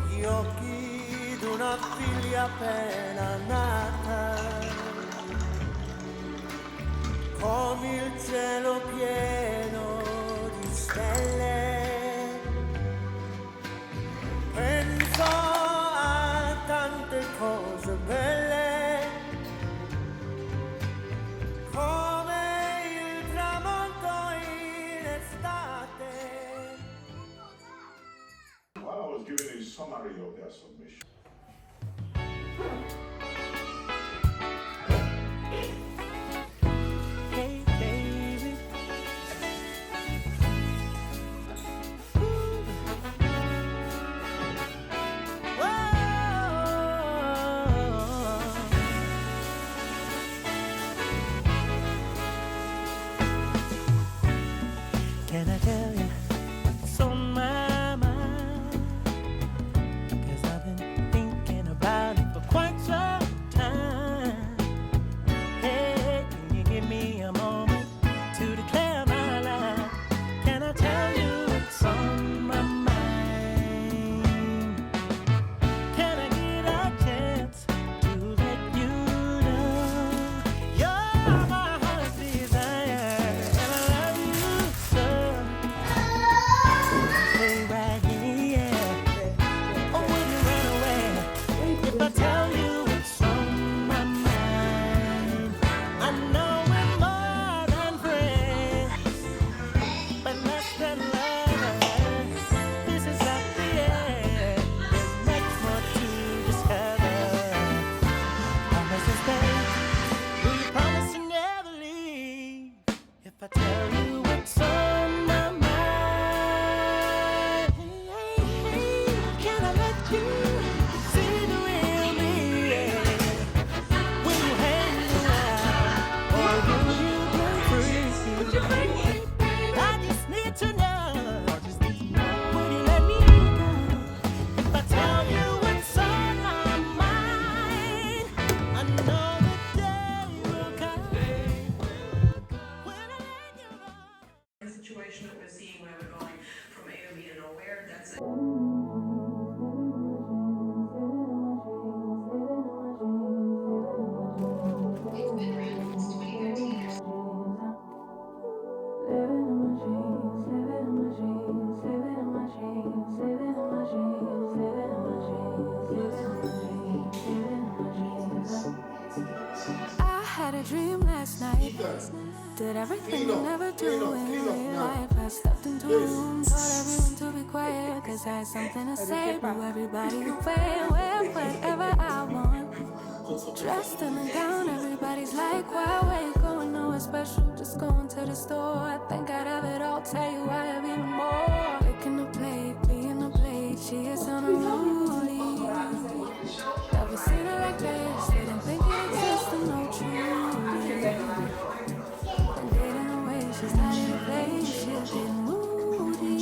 Gli occhi d'una figlia appena nata, come il cielo pieno di stelle. Penso a tante cose belle, come il tramonto in estate. While I was giving a summary of their submission. Hey baby, can I tell you what's on my mind? 'Cause I've been thinking about it for quite some time. Hey, can you give me a moment to declare my life? Can I tell you what's on my mind? Can I get a chance to let you know you're my heart's desire, and I love you so. Stay right here, or will you run away if I tell you what's on my mind? I know we're more than friends, but less than lovers. This is not the end. There's much more to discover. Promise to stay. Will you promise to never leave if I tell you what's on my mind? Can I let you see the real me? Will you hang around, or will you break free? I just need to know. Will you let me go if I tell you what's on my mind? I know the day will come when I let you go. The situation that we're seeing where we're going from A to B to nowhere, that's it. I had a dream last night. Did everything you never do in real life. I stepped into a room, told everyone to be quiet, 'cause I had something to say. Blew everybody away, wear whatever I want. Dressed in a gown, everybody's like, why you going nowhere special? Just going to the store. I think I'd have it all, tell you I have even more. Picking a plate, being a plate, she is on a rollie. Never seen her like this, didn't think it existed, no truth. And getting away, she's not in a place, she's getting moody.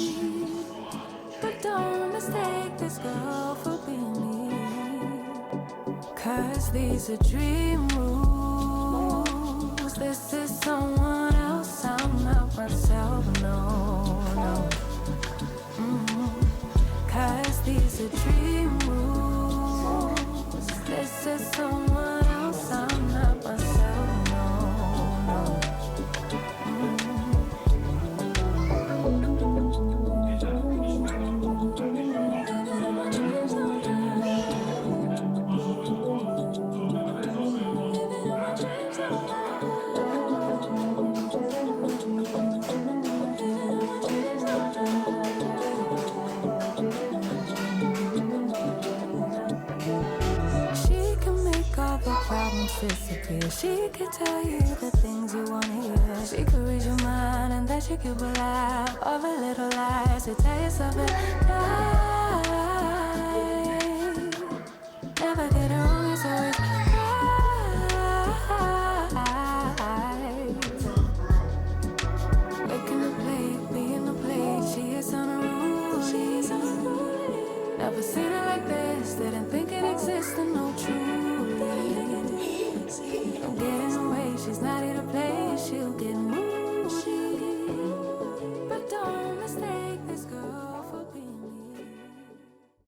But don't mistake this girl for being me, 'cause these are dream rules. This is someone else, I'm not myself, no. 'Cause these are dream rules. This is someone else, I'm not myself, no. She can make all the problems disappear. She could tell you the things you wanna hear. She could read your mind and then she could laugh all the little lies to tell yourself it.